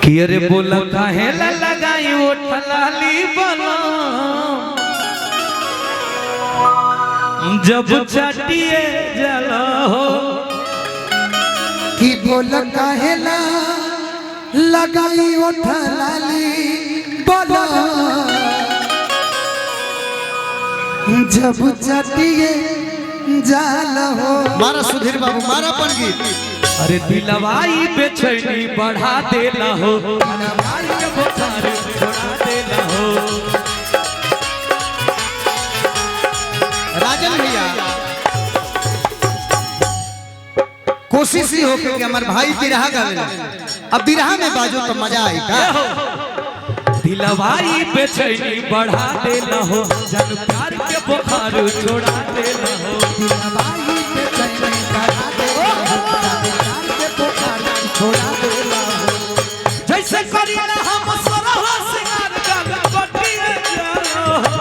कि अरे बोला काहे ला लगाई वो ठलाली बना जब चटिए जला हो कि बोला काहे ला लगाई वो ठलाली बना जब चटिए जला हो। मारा सुधीर बाबू मारा अपन गीत। अरे दिलवाई बेचैनी बढ़ा देला हो दिलवाई के बुखार छोड़ा देला हो। राजन भैया कोशिश ही होके कि हमारे भाई बिरहा गावेला अब बिरहा में बाजो तो मजा आई का। दिलवाई बेचैनी बढ़ा देला हो जन प्यार के बुखार छोड़ा देला हो। दिलवाई बेचैनी बढ़ा देला हो प्यार के बुखार छोड़ा देला हो। जैसे करिया हम सरह सिंगार गल बटिए जला हो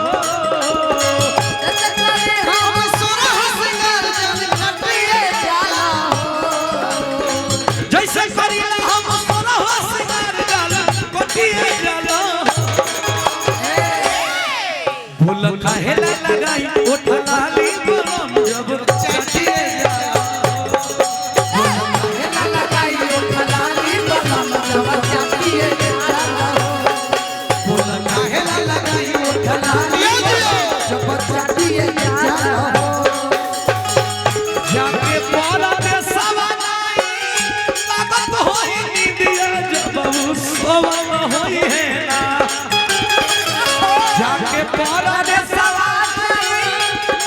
हम सोरह सिंगार जल कटिए जाला जैसे करिया हम सरह सिंगार गल बटिए जला भूल काहे ला लगाई ओठ लाली बलम जब चटिए जला जाके पारा में सवानाई लागत होई नींदिया जब सोवल होई है ना। जाके पारा में सवानाई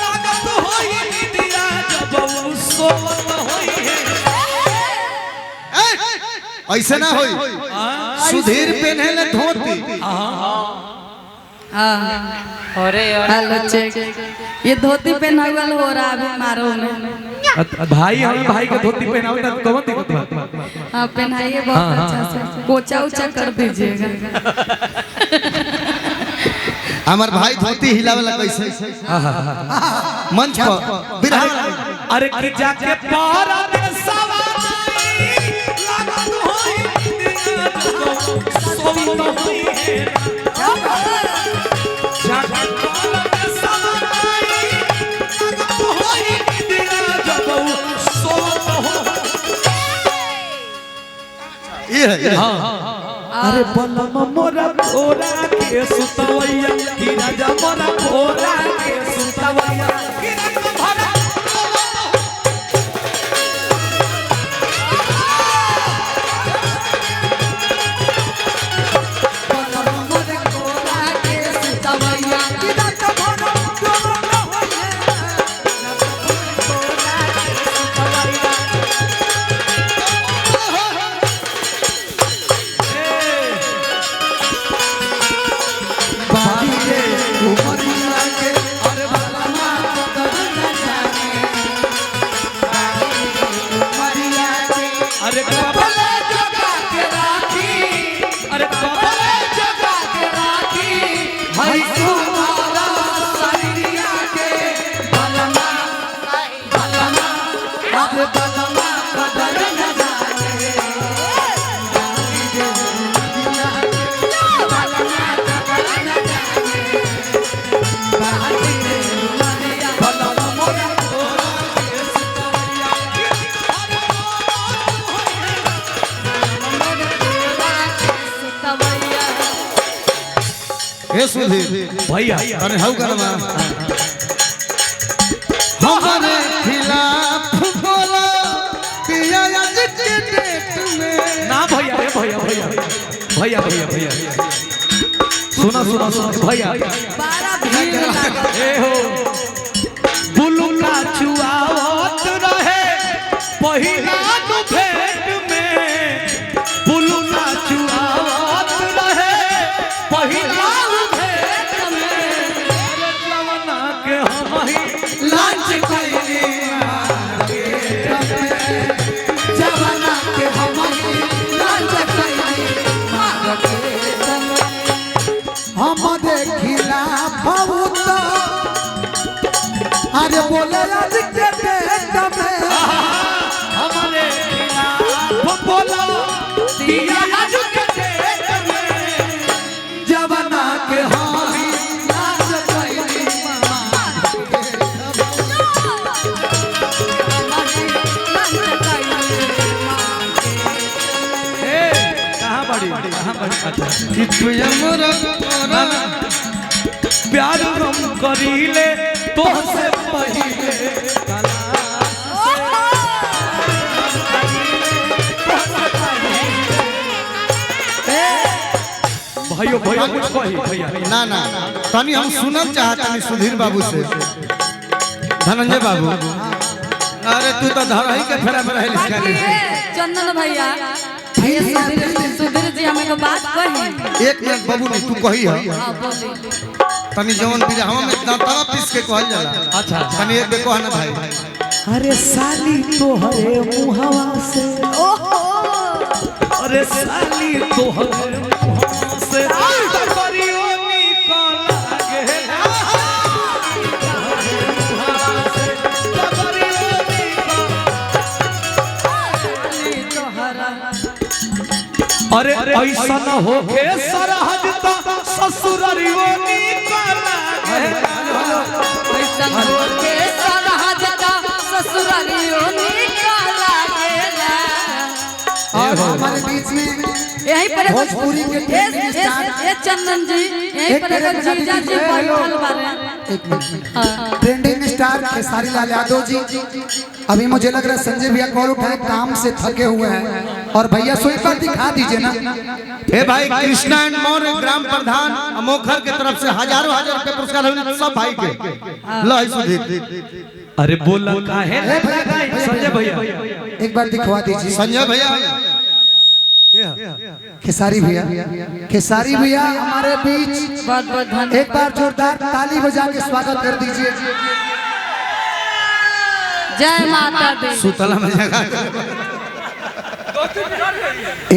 लागत होई नींदिया जब सोवल होई है। ऐसे ना होई सुधीर पहने धोती हेलो चेक ये धोती पहना हुआ हो रहा है मारो में। भाई हम भाई के धोती पहनाओ तो कौन दिक्कत बा। हाँ पहनाइए बहुत अच्छा से कोचा उचा कर दीजिएगा। हमार भाई धोती हिलावला कैसे मंच पर बिरहा अरे कि जाके पारा में सवानाई लागत होई नींदिया जब सोवल होई है ना। जाके पारा में सवानाई लागत होई नींदिया जब सोवल होई। ये है अरे बलम मोरा भोरा के सुतवैया हीरा जा मोरा भोरा के सुतवैया हीरा जा भोरा अरे कबले जगा के राखी अरे कबले जगा के राखी भाई तुम्हारा सरिया के बलमा बलमा अब बलमा बदल न जाए हे सुधीर भैया अरे हाउ करवा हमारे खिलाफ बोला पिया आज के डेट में ना भैया रे भैया भैया भैया भैया भैया सुना सुना सुना भैया बारा भीड़ लगा ए हो बुलुका चुआवत रहे पहिला नु भेट में बुलुका चुआवत रहे पहिला नु भेट में अरे जवाना के हम ही लांच कइली जवाना के हम लाज कइली मार के हम देखिला बहुत अरे बोले आज के डेट में हमारे खिलाफ बोला दिया आज के बड़ी अच्छा कि तू हमरा ना, ना। प्यार हम करीले तोहसे पहिले भाइयों भैया कुछ कही भैया ना ना तनी हम सुनल चाहतनी सुधीर बाबू से धनंजय बाबू अरे तू तो धरही के फेरा में रहल बाकी ये चंदन भैया ये सुधीर जी हमें को बात कही। एक मिनट बाबू नहीं तू कही है हाँ बोली। तनी जवन बिरहवा में इतना तवा पीस के कहल जाला अच्छा तनी एक देखो है ना भाई अरे साली तोहरे मुहवा से अरे साली तोहरे मुहवा से तबरियो निकल गेला अरे ऐसा न हो के सरहद तो ससुररियो निकल गेला ऐसा के सरहद का ससुरालियों निकाला गेला। और हमारे बीच में यहीं पर भोजपुरी के ट्रेंडिंग स्टार ये चंदन जी यहीं पर एक जीजा जी बैठल बारे। एक minute trending star Khesari Lal Yadav ji अभी मुझे लग रहा है संजय भैया कॉल उठाए काम से थके हुए हैं और भैया सोई पर दिखा दीजिए ना। हे भाई कृष्णा एंड मौर्य ग्राम प्रधान अमोखर के तरफ से हजारों हजार रुपए पुरस्कार हुए सब भाई के लो सुधीर अरे बोला काहे संजय भैया एक बार दिखवा दीजिए संजय भैया खेसारी भैया खेसारी भैया हमारे बीच बहुत बहुत धन्यवाद। एक बार जोरदार ताली बजा के स्वागत कर दीजिए। जय माता दी। सुतला में जगह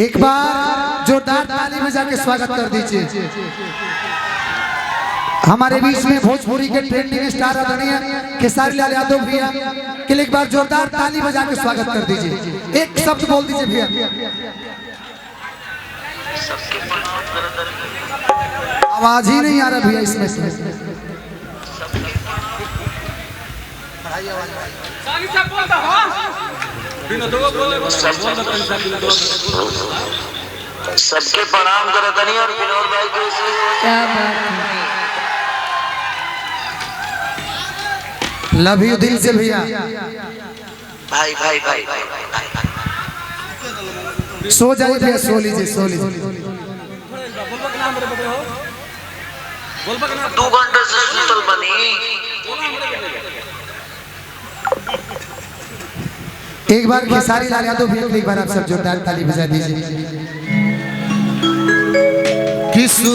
एक बार जोरदार ताली बजा के स्वागत कर दीजिए। हमारे बीच में भोजपुरी के ट्रेंडिंग स्टार आदरणीय खेसारी लाल यादव भैया के लिए एक बार जोरदार ताली बजा के स्वागत कर दीजिए। एक शब्द बोल दीजिए भैया। आवाज ही नहीं आ रहा भैया इसमें से। सबके प्रणाम करे तनी और विनोद भाई को क्या बात है। लव यू दिल से भैया। भाई भाई भाई सो जाइए भैया सो लीजिए सो लीजिए। 2 घंटे से सुतल बनी। एक बार खेसारी लाल यादव भैया के लिए एक बार आप सब जोरदार ताली बजा दीजिए। किसु